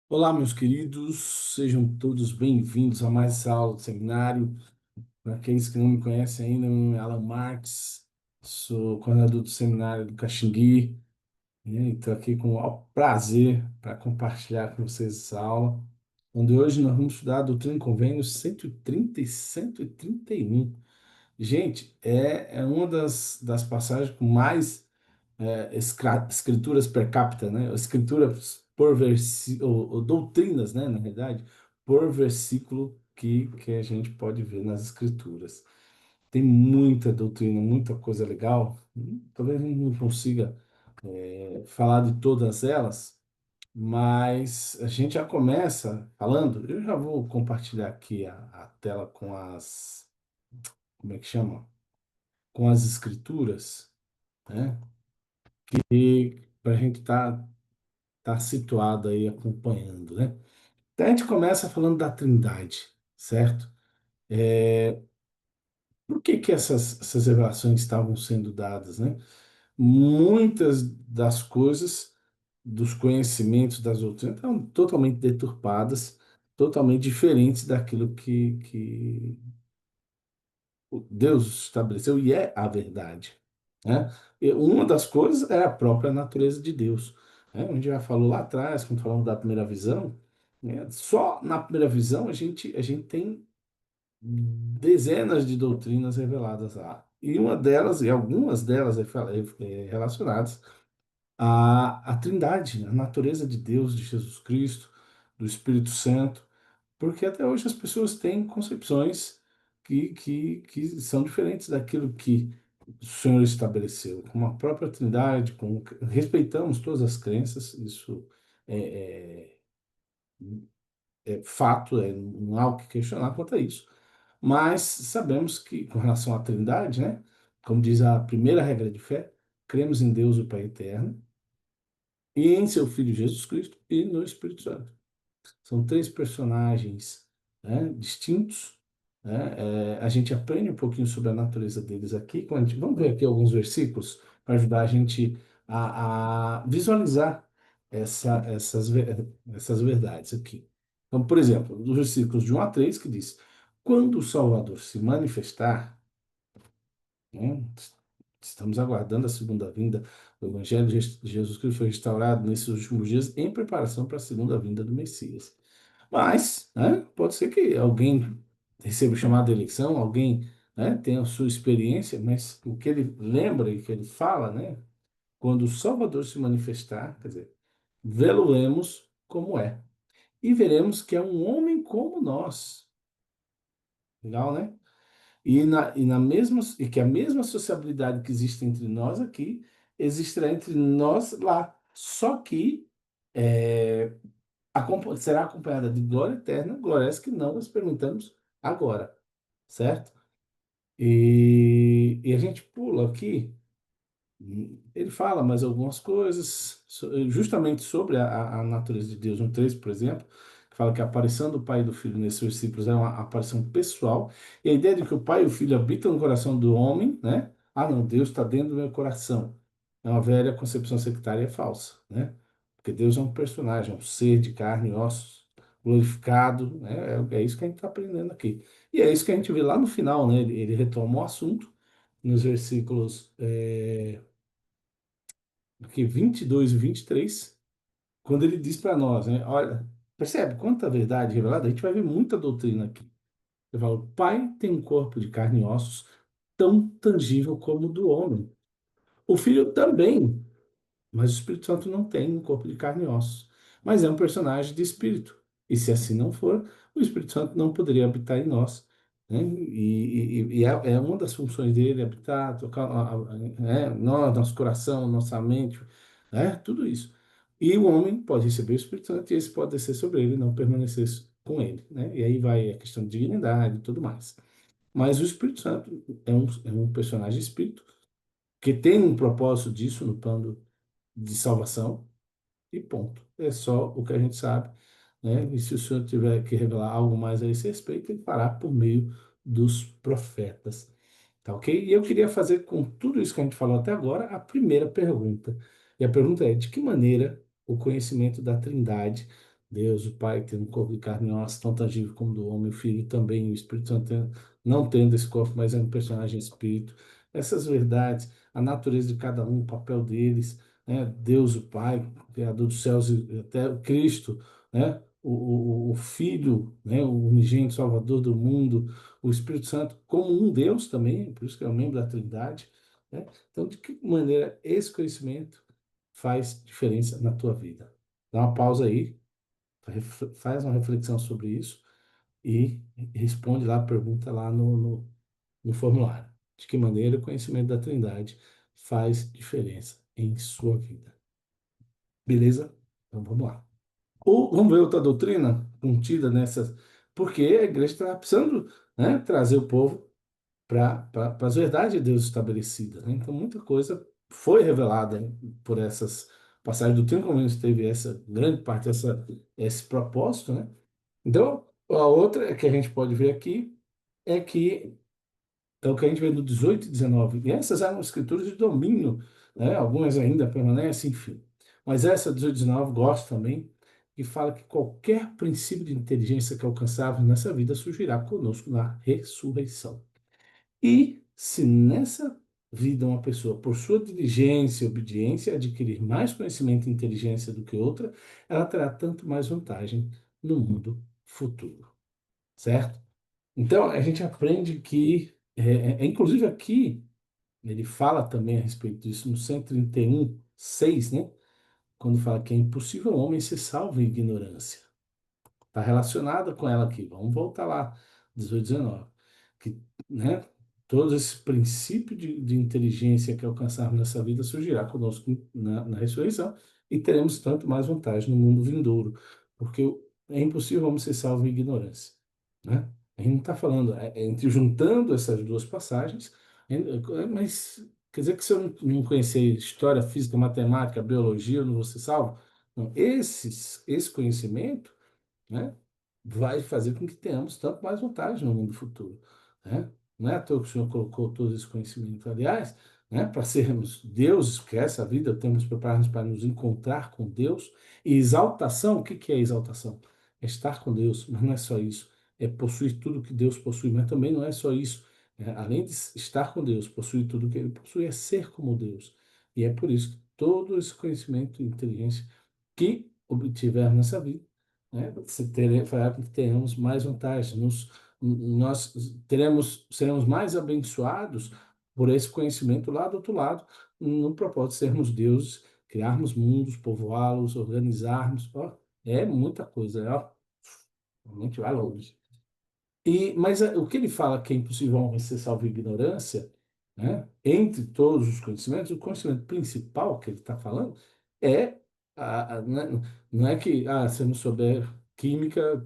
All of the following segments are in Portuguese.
Olá, meus queridos, sejam todos bem-vindos a mais essa aula do seminário. Para aqueles que não me conhecem ainda, meu nome é Alan Marques, sou coordenador do seminário do Caxingui, né, e estou aqui com o prazer para compartilhar com vocês essa aula, onde hoje nós vamos estudar a doutrina e convênios 130 e 131. Gente, é uma das passagens com mais escrituras per capita, né? Escrituras por versículo, ou doutrinas, né? Na realidade, por versículo que a gente pode ver nas escrituras. Tem muita doutrina, muita coisa legal. Talvez a gente não consiga falar de todas elas, mas a gente já começa falando. Eu já vou compartilhar aqui a tela com como é que chama? Com as escrituras, né? E para a gente tá situado aí acompanhando, né? Então a gente começa falando da Trindade, certo? Por que essas revelações estavam sendo dadas, né? Muitas das coisas, dos conhecimentos das doutrinas, estão totalmente deturpadas, totalmente diferentes daquilo que Deus estabeleceu e é a verdade, né? E uma das coisas é a própria natureza de Deus, né? A gente já falou lá atrás, quando falamos da primeira visão, né? Só na primeira visão a gente tem dezenas de doutrinas reveladas lá. E uma delas, e algumas delas relacionadas à Trindade, à natureza de Deus, de Jesus Cristo, do Espírito Santo, porque até hoje as pessoas têm concepções que são diferentes daquilo que o Senhor estabeleceu, como a própria Trindade, respeitamos todas as crenças, isso é, é fato, não há o que questionar quanto a isso, mas sabemos que, com relação à Trindade, né, como diz a primeira regra de fé, cremos em Deus, o Pai eterno, e em seu Filho Jesus Cristo e no Espírito Santo. São três personagens, né, distintos, né? A gente aprende um pouquinho sobre a natureza deles aqui. Vamos ver aqui alguns versículos para ajudar a gente a visualizar essas verdades aqui. Então, por exemplo, dos versículos de 1 a 3, que diz: Quando o Salvador se manifestar, né, estamos aguardando a segunda vinda. O Evangelho de Jesus Cristo foi restaurado nesses últimos dias em preparação para a segunda vinda do Messias. Mas, né, pode ser que alguém receba o chamado de eleição, alguém, né, tenha a sua experiência, mas o que ele lembra e que ele fala, né, quando o Salvador se manifestar, quer dizer, vê-lo-emos como é. E veremos que é um homem como nós. Legal, né? E que a mesma sociabilidade que existe entre nós aqui existirá entre nós lá. Só que é, será acompanhada de glória eterna, glória essa que não experimentamos agora, certo? E a gente pula aqui, ele fala mais algumas coisas, justamente sobre a natureza de Deus, no 3, por exemplo, que fala que a aparição do Pai e do Filho nesses versículos é uma aparição pessoal, e a ideia de que o Pai e o Filho habitam no coração do homem, né? Ah, não, Deus está dentro do meu coração. É uma velha concepção sectária falsa, né? Porque Deus é um personagem, é um ser de carne e ossos, glorificado, né? É isso que a gente está aprendendo aqui. E é isso que a gente vê lá no final, né? Ele retoma o assunto nos versículos aqui 22 e 23, quando ele diz para nós, né? Olha, percebe quanta verdade revelada? A gente vai ver muita doutrina aqui. Ele fala, o Pai tem um corpo de carne e ossos tão tangível como o do homem. O Filho também, mas o Espírito Santo não tem um corpo de carne e ossos, mas é um personagem de espírito. E se assim não for, o Espírito Santo não poderia habitar em nós, né? É uma das funções dele, habitar, tocar, nosso coração, nossa mente, né? Tudo isso. E o homem pode receber o Espírito Santo e esse pode descer sobre ele e não permanecer com ele, né? E aí vai a questão de dignidade e tudo mais. Mas o Espírito Santo é um personagem de espírito que tem um propósito disso no plano de salvação e ponto. É só o que a gente sabe, né? E se o Senhor tiver que revelar algo mais a esse respeito, ele fará por meio dos profetas. Tá ok? E eu queria fazer com tudo isso que a gente falou até agora a primeira pergunta. E a pergunta é: de que maneira o conhecimento da Trindade Deus, o Pai, tendo um corpo de carne e osso, tão tangível como do homem, o Filho também, o Espírito Santo, não tendo esse corpo, mas é um personagem espírito. Essas verdades, a natureza de cada um, o papel deles, né? Deus, o Pai, Criador dos céus e até o Cristo, né? O Filho, né? O unigênito Salvador do mundo, o Espírito Santo, como um Deus também, por isso que é um membro da Trindade, né? Então, de que maneira esse conhecimento faz diferença na tua vida? Dá uma pausa aí, faz uma reflexão sobre isso e responde lá a pergunta lá no formulário. De que maneira o conhecimento da Trindade faz diferença em sua vida? Beleza? Então vamos lá. Ou vamos ver outra doutrina contida nessas, porque a igreja está precisando, né, trazer o povo para as verdades de Deus estabelecidas, né? Então muita coisa foi revelada por essas passagens do tempo, como a gente teve essa grande parte esse propósito, né? Então, a outra que a gente pode ver aqui é que é o que a gente vê no 18 e 19. E essas eram escrituras de domínio, né? Algumas ainda permanecem, enfim. Mas essa 18 e 19 gosto também, que fala que qualquer princípio de inteligência que alcançarmos nessa vida surgirá conosco na ressurreição. E se nessa vida uma pessoa, por sua diligência e obediência, adquirir mais conhecimento e inteligência do que outra, ela terá tanto mais vantagem no mundo futuro, certo? Então, a gente aprende que, inclusive aqui, ele fala também a respeito disso no 131, 6, né? Quando fala que é impossível o homem ser salvo em ignorância. Está relacionada com ela aqui. Vamos voltar lá, 18, 19. Que, né, todo esse princípio de inteligência que alcançarmos nessa vida surgirá conosco na ressurreição e teremos tanto mais vantagem no mundo vindouro, porque é impossível homem ser salvo em ignorância, né? A gente não está falando, entre juntando essas duas passagens, mas quer dizer que se eu não conhecer história, física, matemática, biologia, eu não vou ser salvo? Não, esse conhecimento, né, vai fazer com que tenhamos tanto mais vantagem no mundo futuro, né? Não é à toa que o Senhor colocou todo esse conhecimento, aliás, né, para sermos deuses, porque essa vida temos que preparar-nos para nos encontrar com Deus, e exaltação, o que que é exaltação? É estar com Deus, mas não é só isso, é possuir tudo que Deus possui, mas também não é só isso, além de estar com Deus, possuir tudo que Ele possui, é ser como Deus, e é por isso que todo esse conhecimento e inteligência que obtivermos nessa vida, né? Fará com que tenhamos mais vantagens. Nós seremos mais abençoados por esse conhecimento lá do outro lado, no propósito de sermos deuses, criarmos mundos, povoá-los, organizarmos. Ó, é muita coisa, ó. A gente vai longe. Mas o que ele fala que é impossível um homem ser salvo em ignorância, né? Entre todos os conhecimentos, o conhecimento principal que ele está falando é, não é que se eu não souber química,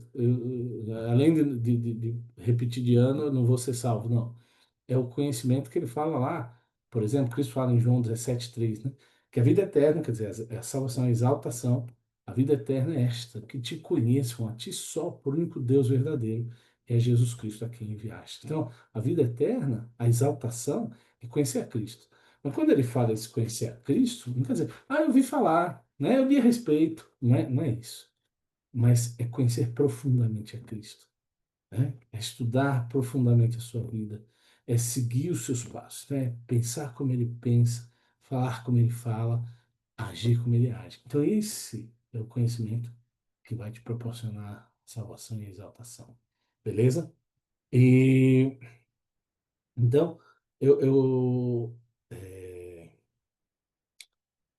além de repetir de ano, eu não vou ser salvo, não é o conhecimento que ele fala lá. Por exemplo, Cristo fala em João 17:3, né? Que a vida eterna, quer dizer, a salvação, a exaltação, a vida eterna é esta, que te conheçam, a ti só, por único Deus verdadeiro, é Jesus Cristo a quem enviaste. Então, a vida eterna, a exaltação, é conhecer a Cristo. Mas quando ele fala esse conhecer a Cristo, não quer dizer, eu ouvi falar, né? Eu li a respeito. Não é isso. Mas é conhecer profundamente a Cristo, né? É estudar profundamente a sua vida, é seguir os seus passos, né? Pensar como ele pensa, falar como ele fala, agir como ele age. Então, esse é o conhecimento que vai te proporcionar salvação e exaltação. Beleza? E então, é,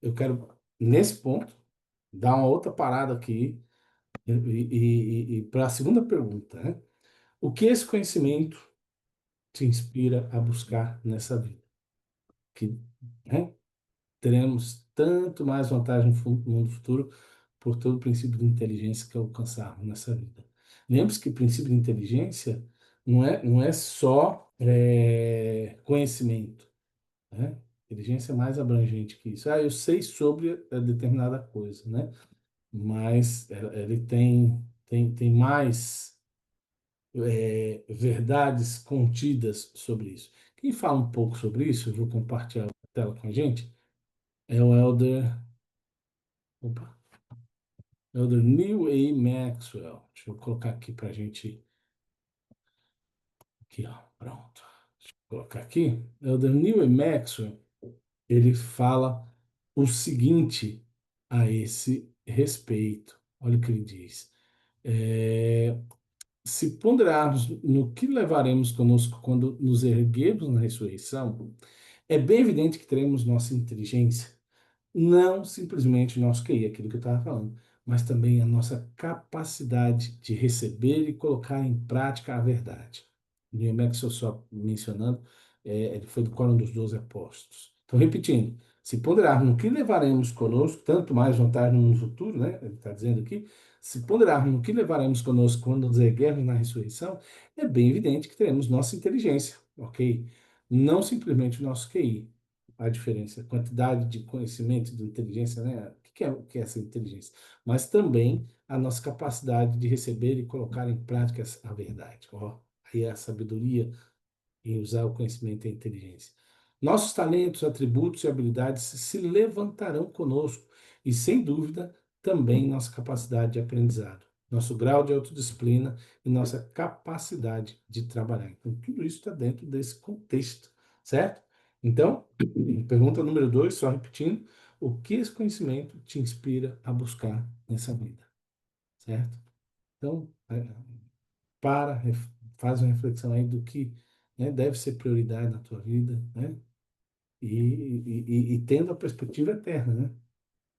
eu quero, nesse ponto, dar uma outra parada aqui e para a segunda pergunta, né? O que esse conhecimento te inspira a buscar nessa vida? Que, né, teremos tanto mais vantagem no mundo futuro por todo o princípio de inteligência que alcançarmos nessa vida. Lembre-se que o princípio de inteligência não é só conhecimento, né? Inteligência é mais abrangente que isso. Eu sei sobre determinada coisa, né? Mas ele tem mais verdades contidas sobre isso. Quem fala um pouco sobre isso, eu vou compartilhar a tela com a gente, é o Elder. Opa. Elder Neil A. Maxwell. Deixa eu colocar aqui para a gente. Aqui, ó. Pronto. Vou colocar aqui. Elder Neil A. Maxwell, ele fala o seguinte a esse respeito. Olha o que ele diz. É, se ponderarmos no que levaremos conosco quando nos erguermos na ressurreição, é bem evidente que teremos nossa inteligência, não simplesmente o nosso QI, aquilo que eu estava falando, mas também a nossa capacidade de receber e colocar em prática a verdade. Neil Maxwell, só mencionando, ele foi do Quórum dos Doze Apóstolos. Então, repetindo, se ponderarmos no que levaremos conosco, tanto mais vantagem no futuro, né? Ele está dizendo aqui, se ponderarmos no que levaremos conosco quando nos erguermos na ressurreição, é bem evidente que teremos nossa inteligência, ok? Não simplesmente o nosso QI. A diferença, a quantidade de conhecimento, de inteligência, né? O que é essa inteligência? Mas também a nossa capacidade de receber e colocar em prática a verdade. Ó, aí é a sabedoria em usar o conhecimento e a inteligência. Nossos talentos, atributos e habilidades se levantarão conosco e, sem dúvida, também nossa capacidade de aprendizado, nosso grau de autodisciplina e nossa capacidade de trabalhar. Então, tudo isso está dentro desse contexto, certo? Então, pergunta número 2, só repetindo, o que esse conhecimento te inspira a buscar nessa vida, certo? Então, para, faz uma reflexão aí do que, né, deve ser prioridade na tua vida, né? E tendo a perspectiva eterna, né?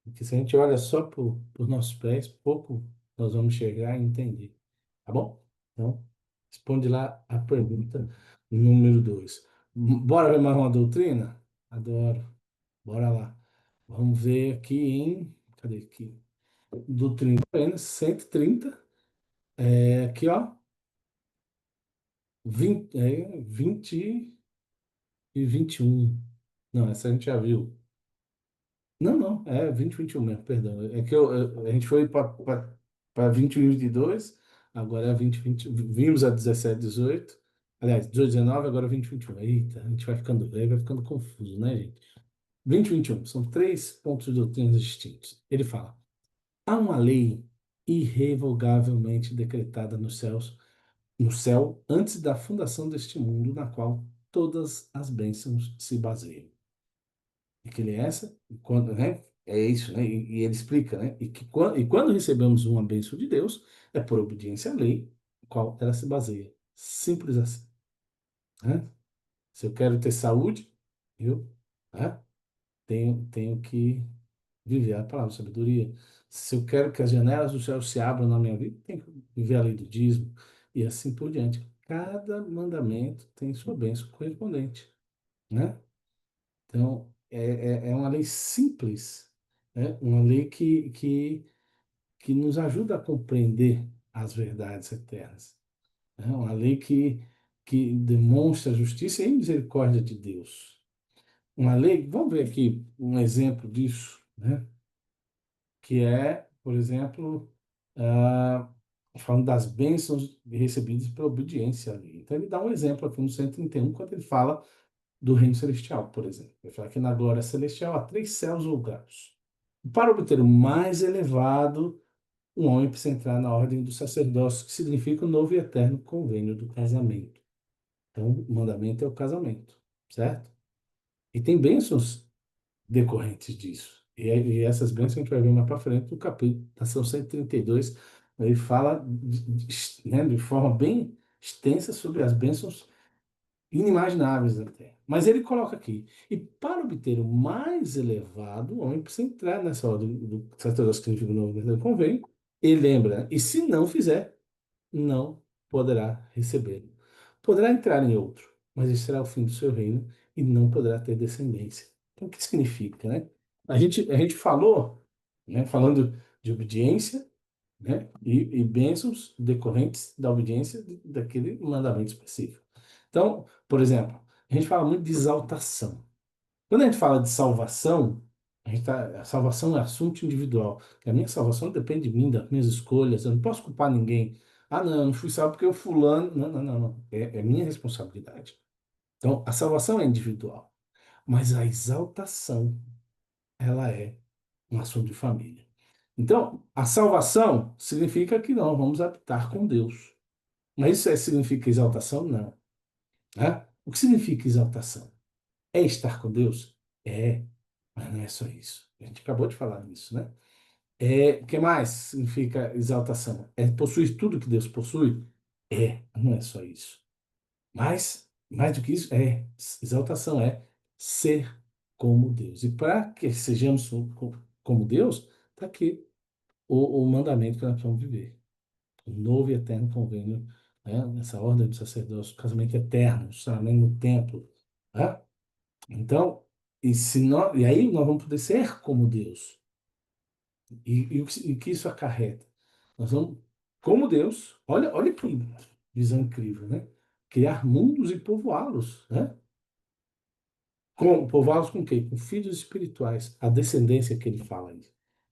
Porque se a gente olha só por nossos pés, pouco nós vamos chegar e entender, tá bom? Então, responde lá a pergunta número 2. Bora ver mais uma doutrina? Adoro. Bora lá. Vamos ver aqui em. Cadê aqui? Doutrina apenas 130. Aqui, ó. 20 e 21. Não, essa a gente já viu. Não, não, é 20 e 21 mesmo, perdão. É que a gente foi para 21 e 22, agora é 20 e 20. Vimos a 17, 18. Aliás, 18, 19, agora 20 e 21. Eita, a gente aí vai ficando confuso, né, gente? 20 e 21 são três pontos de doutrinas distintos. Ele fala: há uma lei irrevogavelmente decretada nos céus, no céu, antes da fundação deste mundo, na qual todas as bênçãos se baseiam. E que ele é essa, e quando, né? É isso, né? E ele explica, né? E quando recebemos uma bênção de Deus, é por obediência à lei, qual ela se baseia. Simples assim, né? Se eu quero ter saúde, eu, né, tenho que viver a palavra de sabedoria. Se eu quero que as janelas do céu se abram na minha vida, tenho que viver a lei do dízimo e assim por diante. Cada mandamento tem sua bênção correspondente, né? Então, é uma lei simples, né? Uma lei que nos ajuda a compreender as verdades eternas. É uma lei que demonstra a justiça e a misericórdia de Deus. Uma lei, vamos ver aqui um exemplo disso, né? Que é, por exemplo, ah, falando das bênçãos recebidas pela obediência à lei. Então, ele dá um exemplo aqui no 131, quando ele fala do reino celestial, por exemplo. Ele fala que na glória celestial há três céus julgados. Para obter o mais elevado, um homem precisa entrar na ordem do sacerdócio, que significa o novo e eterno convênio do casamento. Então, o mandamento é o casamento, certo? E tem bênçãos decorrentes disso. E essas bênçãos a gente vai ver mais para frente no capítulo da São 132, ele fala né, de forma bem extensa sobre as bênçãos inimagináveis até. Mas ele coloca aqui, e para obter o mais elevado, o homem precisa entrar nessa ordem do sacerdócio que significa o novo e eterno convênio, e lembra, né? E se não fizer, não poderá recebê-lo. Poderá entrar em outro, mas esse será o fim do seu reino e não poderá ter descendência. Então, o que significa, né? A gente falou, né, falando de obediência, né, e bênçãos decorrentes da obediência daquele mandamento específico. Então, por exemplo, a gente fala muito de exaltação. Quando a gente fala de salvação, a salvação é assunto individual. A minha salvação depende de mim, das minhas escolhas. Eu não posso culpar ninguém. Ah, não, eu não fui salvo porque o fulano. Não, não, não, não. É minha responsabilidade. Então, a salvação é individual. Mas a exaltação, ela é um assunto de família. Então, a salvação significa que nós vamos habitar com Deus. Mas isso significa exaltação? Não. Né? O que significa exaltação? É estar com Deus? É, mas não é só isso. A gente acabou de falar nisso, né? O que mais significa exaltação? É possuir tudo que Deus possui? É, não é só isso. Mas, mais do que isso, exaltação é ser como Deus. E para que sejamos como Deus, está aqui o mandamento que nós precisamos viver. O novo e eterno convênio, né? Nessa ordem do sacerdócio, o casamento eterno, o saramento no templo. Né? Então, e aí nós vamos poder ser como Deus. E o que isso acarreta? Nós vamos, como Deus, olha que visão incrível, né? Criar mundos e povoá-los, né? Povoá-los com o quê? Com filhos espirituais, a descendência que ele fala aí,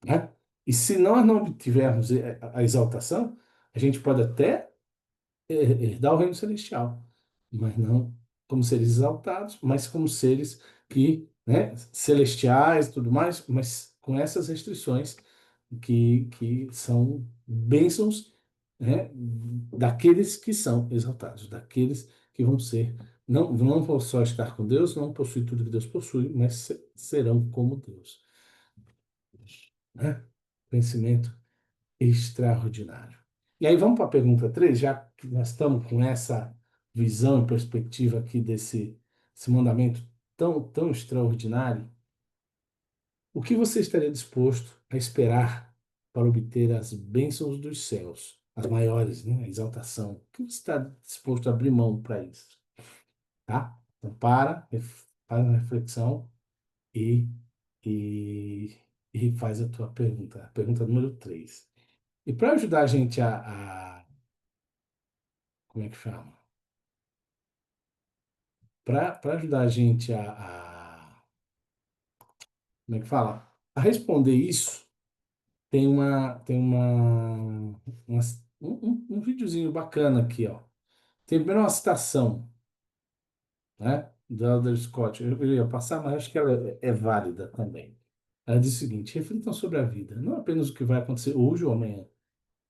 né? E se nós não obtivermos a exaltação, a gente pode até herdar o reino celestial, mas não como seres exaltados, mas como seres que, né, celestiais e tudo mais, mas com essas restrições que são bênçãos, né, daqueles que são exaltados, daqueles que vão ser, não vão só estar com Deus, não possuir tudo que Deus possui, mas serão como Deus. Né? Conhecimento extraordinário. E aí vamos para a pergunta 3, já que nós estamos com essa visão e perspectiva aqui desse mandamento tão extraordinário. O que você estaria disposto a esperar para obter as bênçãos dos céus, as maiores, né? A exaltação? O que você está disposto a abrir mão para isso? Tá? Então, faz uma reflexão e, e, e faz a tua pergunta. A pergunta número 3. E para ajudar a gente como é que chama? Para ajudar a gente como é que fala? A responder isso, tem um videozinho bacana aqui, ó. Tem primeiro uma citação, né, do Elder Scott. Eu ia passar, mas acho que ela é válida também. Ela diz o seguinte: reflitam sobre a vida, não apenas o que vai acontecer hoje ou amanhã.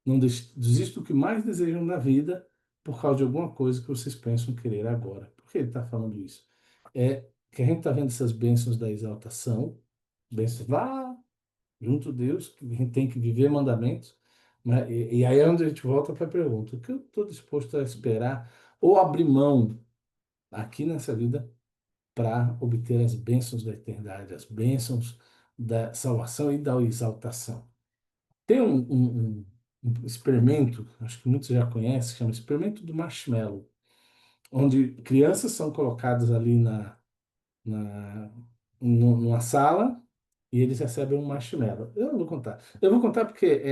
Não desista do que mais desejam na vida por causa de alguma coisa que vocês pensam querer agora. Por que ele está falando isso? É que a gente está vendo essas bênçãos da exaltação, bênçãos lá junto a Deus, que a gente tem que viver mandamentos, né? E aí é onde a gente volta para a pergunta: o que eu estou disposto a esperar ou abrir mão aqui nessa vida para obter as bênçãos da eternidade, as bênçãos da salvação e da exaltação? Tem um experimento, acho que muitos já conhecem, chama experimento do marshmallow, onde crianças são colocadas ali na, numa sala e eles recebem um marshmallow. Eu não vou contar. Eu vou contar porque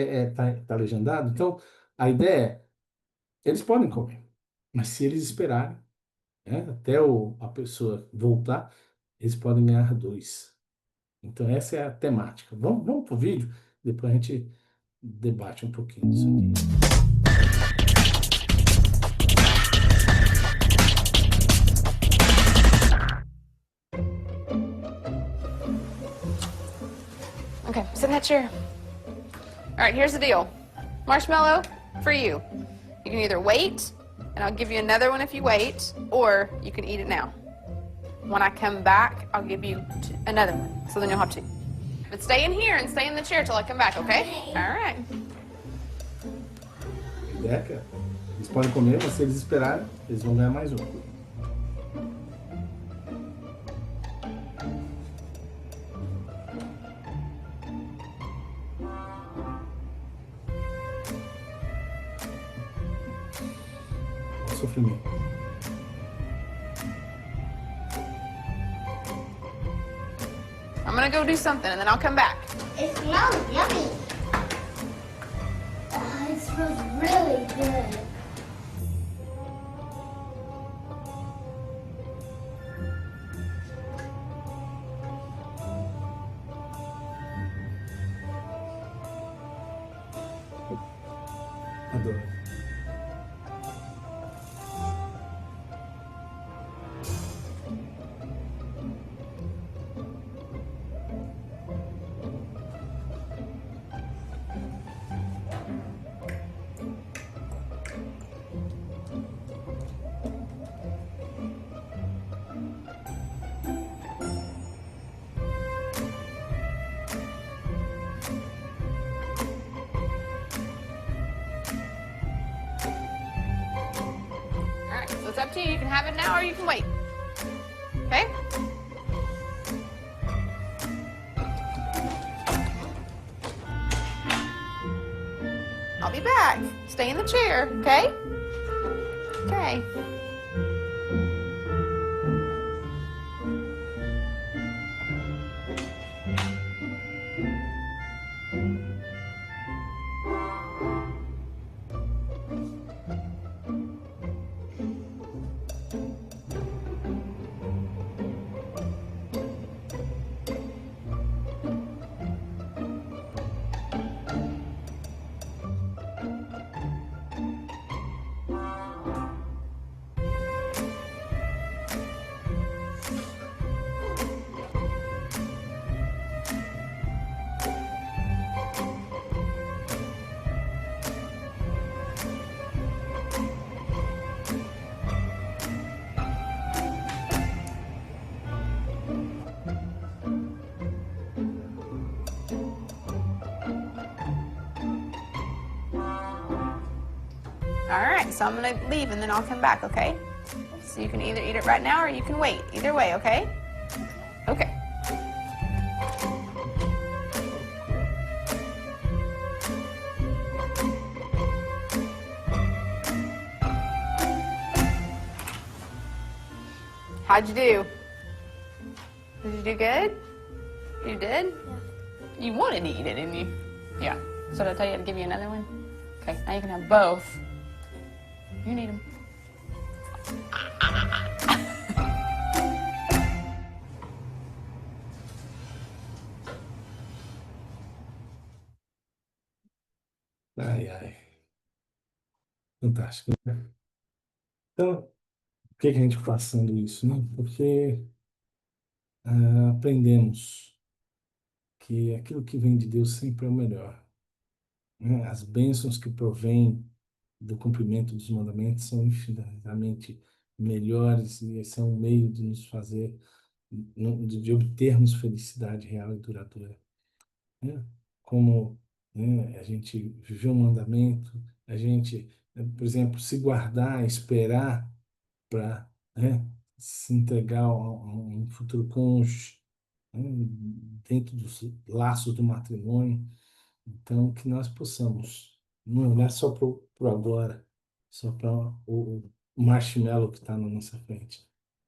tá legendado. Então, a ideia é, eles podem comer, mas se eles esperarem, né, até a pessoa voltar, eles podem ganhar dois. Então, essa é a temática. Vamos para o vídeo, depois a gente debate um pouquinho disso aqui. Okay, sit in that chair. All right, here's the deal. Marshmallow for you. You can either wait, and I'll give you another one if you wait, or you can eat it now. When I come back, I'll give you another one, so then you'll have two. But stay in here and stay in the chair till I come back, okay? All right. Deca, eles podem comer, mas se eles esperarem, eles vão ganhar mais um. Sofrimento. I'm gonna go do something, and then I'll come back. It smells yummy. It smells really good. Adoro. All right, so it's up to you. You can have it now or you can wait. Okay? I'll be back. Stay in the chair, okay? Okay. All right, so I'm gonna leave and then I'll come back, okay? So you can either eat it right now or you can wait. Either way, okay? Okay. How'd you do? Did you do good? You did? Yeah. You wanted to eat it, didn't you? Yeah. So did I tell you to give you another one? Okay, now you can have both. You need them. Ai, ai. Fantástico, né? Então, por que que a gente está passando isso, né? Porque aprendemos que aquilo que vem de Deus sempre é o melhor, né? As bênçãos que provêm do cumprimento dos mandamentos são infinitamente melhores e esse é um meio de nos fazer, de obtermos felicidade real e duradoura, né? Como, né, a gente viver um mandamento, a gente, por exemplo, se guardar, esperar para, né, se entregar a um futuro cônjuge, né, dentro dos laços do matrimônio. Então, que nós possamos não olhar só para o agora, só para o marshmallow que está na nossa frente,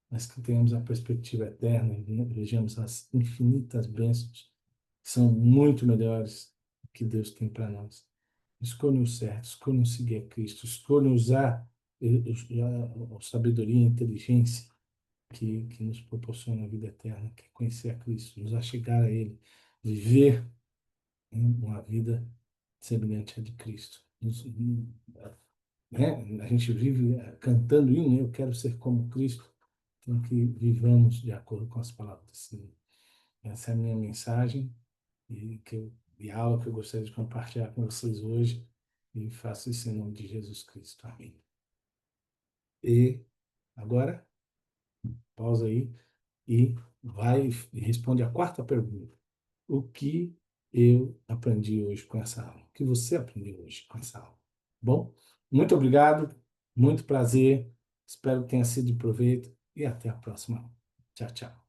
mas que tenhamos a perspectiva eterna e vejamos as infinitas bênçãos que são muito melhores que Deus tem para nós. Escolha o certo, escolha seguir a Cristo, escolha usar a sabedoria e a inteligência que nos proporciona a vida eterna, que é conhecer a Cristo, nos achegar a Ele, viver uma vida semelhante à de Cristo. Né? A gente vive cantando hino, eu quero ser como Cristo, então que vivamos de acordo com as palavras desse hino. Essa é a minha mensagem e a aula que eu gostaria de compartilhar com vocês hoje e faço isso em nome de Jesus Cristo. Amém. E agora, pausa aí e vai e responde a quarta pergunta. O que eu aprendi hoje com essa aula? O que você aprendeu hoje com essa aula? Bom, muito obrigado, muito prazer, espero que tenha sido de proveito e até a próxima. Tchau, tchau.